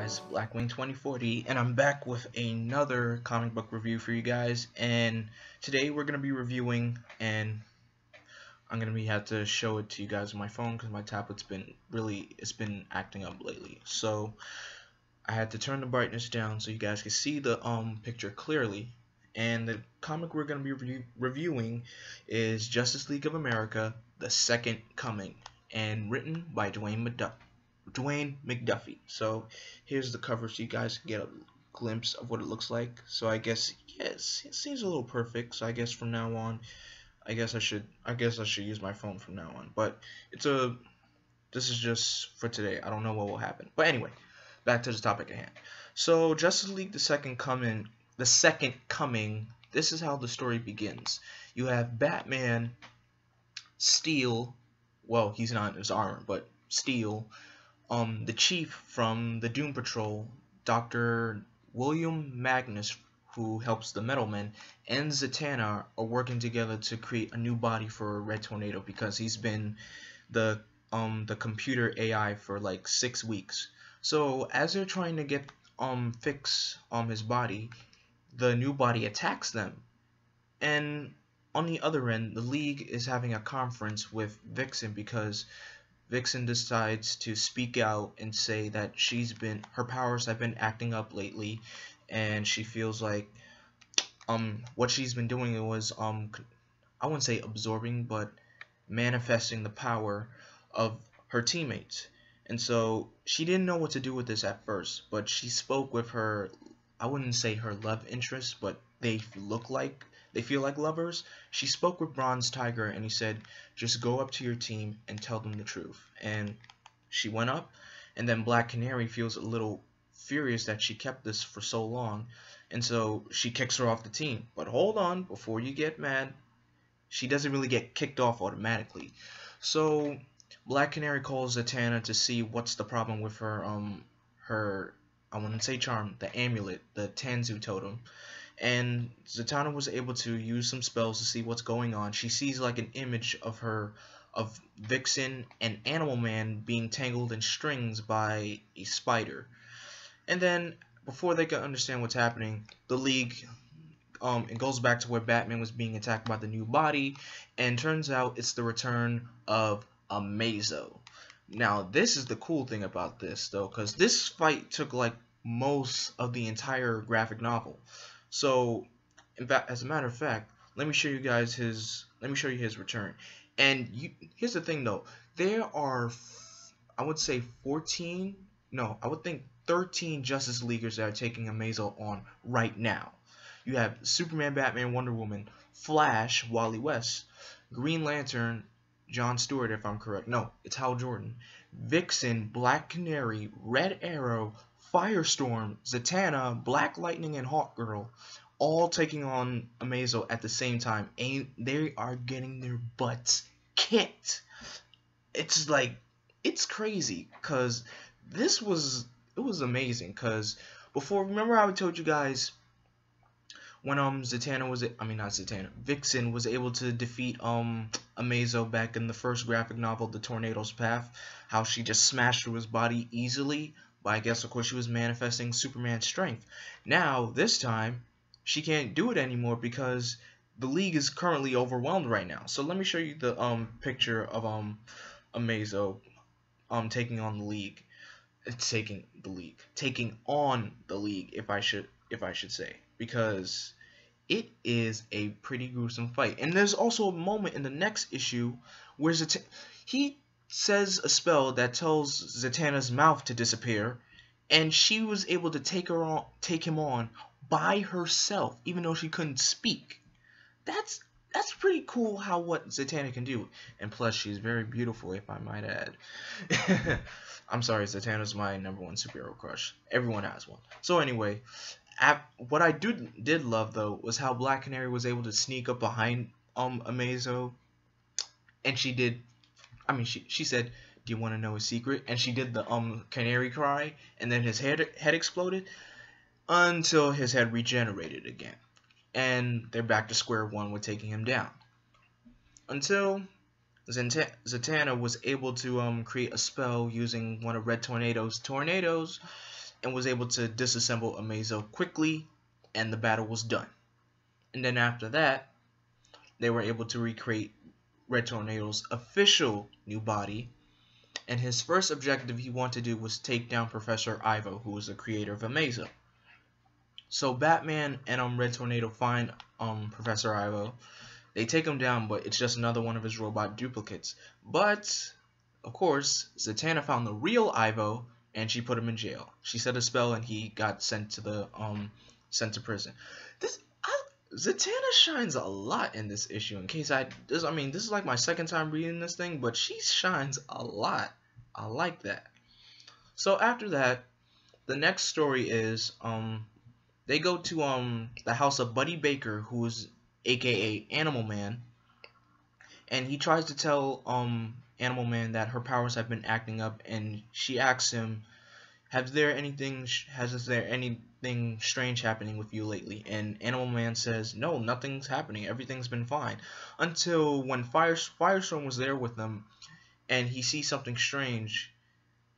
guys, Blackwing 2040, and I'm back with another comic book review for you guys. And today we're gonna be reviewing, and I'm gonna have to show it to you guys on my phone because my tablet's been acting up lately. So I had to turn the brightness down so you guys can see the picture clearly. And the comic we're gonna be reviewing is Justice League of America: The Second Coming, and written by Dwayne Mcduffie. So here's the cover so you guys can get a glimpse of what it looks like. So I guess yes, it seems a little perfect. So I guess from now on, I guess I should use my phone from now on. But this is just for today. I don't know what will happen. But anyway, back to the topic at hand. So Justice League: The Second Coming. This is how the story begins. You have Batman, Steel. Well, he's not in his armor, but Steel. The chief from the Doom Patrol, Dr. William Magnus, who helps the Metalmen, and Zatanna are working together to create a new body for Red Tornado because he's been the computer AI for like 6 weeks. So as they're trying to get fix his body, the new body attacks them. And on the other end, the League is having a conference with Vixen because Vixen decides to speak out and say that her powers have been acting up lately, and she feels like what she's been doing was I wouldn't say absorbing, but manifesting the power of her teammates. And so she didn't know what to do with this at first, but she spoke with her, I wouldn't say her love interest, but they feel like lovers. She spoke with Bronze Tiger and he said, just go up to your team and tell them the truth. And she went up, and then Black Canary feels a little furious that she kept this for so long, and so she kicks her off the team. But hold on, before you get mad, she doesn't really get kicked off automatically. So Black Canary calls Zatanna to see what's the problem with her I wouldn't say charm, the amulet, the Tanzu totem. And Zatanna was able to use some spells to see what's going on. She sees like an image of Vixen and Animal Man being tangled in strings by a spider. And then before they can understand what's happening, the League it goes back to where Batman was being attacked by the new body, and turns out it's the return of Amazo. Now this is the cool thing about this though, because this fight took like most of the entire graphic novel. So, in fact, as a matter of fact, let me show you his return. And here's the thing though, there are, I would say 13 Justice Leaguers that are taking Amazo on right now. You have Superman, Batman, Wonder Woman, Flash, Wally West, Green Lantern, John Stewart, if I'm correct. No, it's Hal Jordan. Vixen, Black Canary, Red Arrow, Firestorm, Zatanna, Black Lightning, and Hawkgirl, all taking on Amazo at the same time, and they are getting their butts kicked. It's like, it's crazy, because it was amazing, because remember how I told you guys when Vixen was able to defeat Amazo back in the first graphic novel, The Tornado's Path, how she just smashed through his body easily. But I guess of course she was manifesting Superman's strength. Now this time she can't do it anymore because the League is currently overwhelmed right now. So let me show you the picture of Amazo taking on the League. Taking on the League, if I should say, because it is a pretty gruesome fight. And there's also a moment in the next issue where he says a spell that tells Zatanna's mouth to disappear, and she was able to take him on by herself, even though she couldn't speak. That's pretty cool how what Zatanna can do, and plus she's very beautiful, if I might add. I'm sorry, Zatanna's my #1 superhero crush. Everyone has one. So anyway, what I did love though was how Black Canary was able to sneak up behind Amazo, and she did. She said, "Do you want to know a secret?" And she did the canary cry, and then his head exploded until his head regenerated again, and they're back to square one with taking him down. Until Zatanna was able to create a spell using one of Red Tornado's tornadoes, and was able to disassemble Amazo quickly, and the battle was done. And then after that, they were able to recreate Red Tornado's official new body, and his first objective he wanted to do was take down Professor Ivo, who was the creator of Amazo. So Batman and Red Tornado find Professor Ivo. They take him down, but it's just another one of his robot duplicates. But of course, Zatanna found the real Ivo, and she put him in jail. She said a spell, and he got sent to prison. Zatanna shines a lot in this issue. This is like my second time reading this thing, but she shines a lot. I like that. So after that, the next story is they go to the house of Buddy Baker, who is aka Animal Man, and he tries to tell Animal Man that her powers have been acting up, and she asks him, has there anything strange happening with you lately? And Animal Man says, no, nothing's happening, everything's been fine. Until when Firestorm was there with them, and he sees something strange.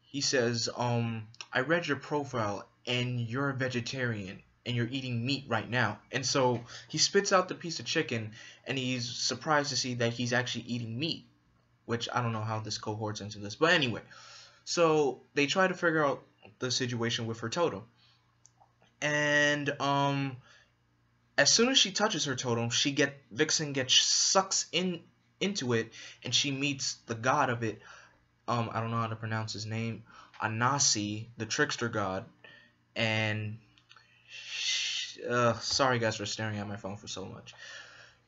He says, I read your profile, and you're a vegetarian, and you're eating meat right now. And so he spits out the piece of chicken, and he's surprised to see that he's actually eating meat, which I don't know how this cohorts into this. But anyway, so they try to figure out the situation with her totem, and as soon as she touches her totem, Vixen sucks into it, and she meets the god of it. I don't know how to pronounce his name, Anansi, the trickster god, and sorry guys for staring at my phone for so much.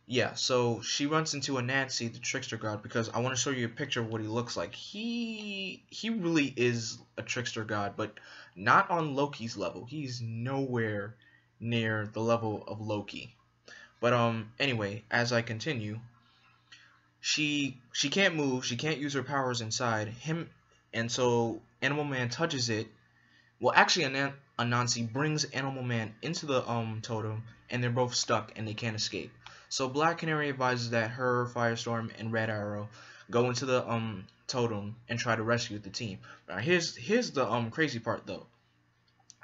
Yeah, so she runs into Anansi, the trickster god, because I want to show you a picture of what he looks like. He really is a trickster god, but not on Loki's level. He's nowhere near the level of Loki. But anyway, as I continue, she can't move, she can't use her powers inside him, and so Animal Man touches it. Well, actually, Anansi brings Animal Man into the totem, and they're both stuck and they can't escape. So Black Canary advises that her, Firestorm, and Red Arrow go into the totem and try to rescue the team. Now here's the crazy part though.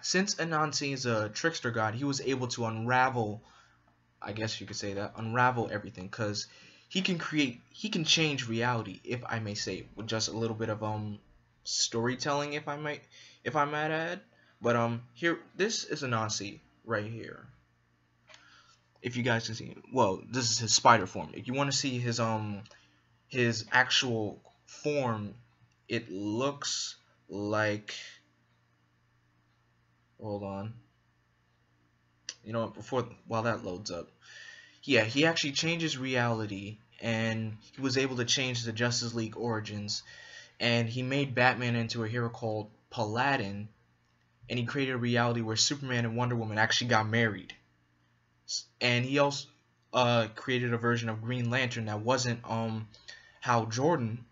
Since Anansi is a trickster god, he was able to unravel, I guess you could say that, unravel everything, because he can change reality, if I may say, with just a little bit of storytelling, if I might add. But here, this is Anansi right here. If you guys can see him. Well, this is his spider form. If you want to see his actual form, it looks like, hold on, you know what, while that loads up, yeah, he actually changes reality, and he was able to change the Justice League origins, and he made Batman into a hero called Paladin, and he created a reality where Superman and Wonder Woman actually got married. And he also created a version of Green Lantern that wasn't Hal Jordan.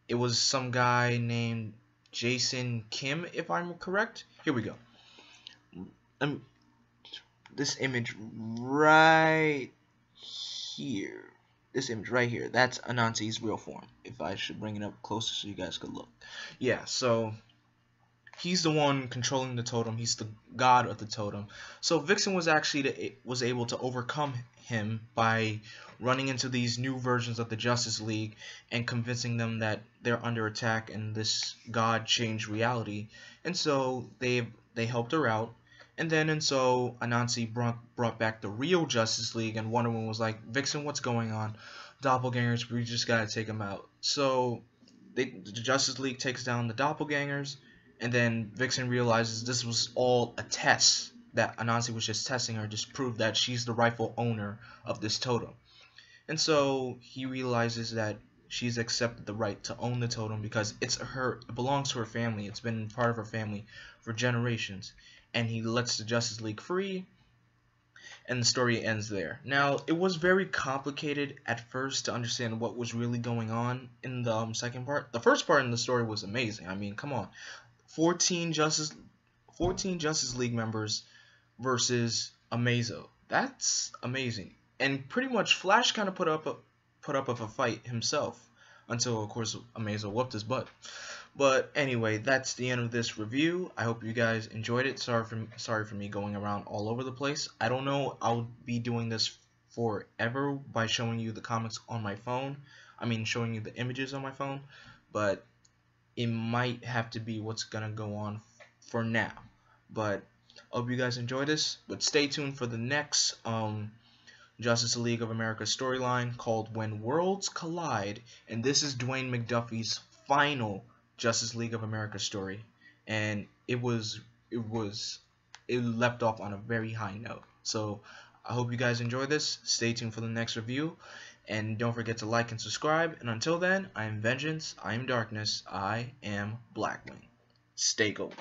It was some guy named Jason Kim, if I'm correct. Here we go. This image right here. This image right here. That's Anansi's real form. If I should bring it up closer so you guys could look. Yeah, so he's the one controlling the totem. He's the god of the totem. So Vixen was able to overcome him by running into these new versions of the Justice League and convincing them that they're under attack and this god changed reality. And so they helped her out. And so Anansi brought back the real Justice League, and Wonder Woman was like, Vixen, what's going on? Doppelgangers, we just gotta take them out. So the Justice League takes down the doppelgangers. And then Vixen realizes this was all a test, that Anansi was just testing her to prove that she's the rightful owner of this totem. And so he realizes that she's accepted the right to own the totem because it belongs to her family. It's been part of her family for generations. And he lets the Justice League free, and the story ends there. Now, it was very complicated at first to understand what was really going on in the second part. The first part in the story was amazing. I mean, come on. 14 Justice League members versus Amazo. That's amazing. And pretty much Flash kind of put up a fight himself until, of course, Amazo whooped his butt. But anyway, that's the end of this review. I hope you guys enjoyed it. Sorry for me going around all over the place. I don't know I'll be doing this forever by showing you the comics on my phone. I mean showing you the images on my phone, but it might have to be what's gonna go on for now. But I hope you guys enjoy this. But stay tuned for the next Justice League of America storyline called When Worlds Collide, and this is Dwayne Mcduffie's final Justice League of America story, and it left off on a very high note. So I hope you guys enjoy this. Stay tuned for the next review, and don't forget to like and subscribe. And until then, I am Vengeance, I am Darkness, I am Blackwing. Stay golden.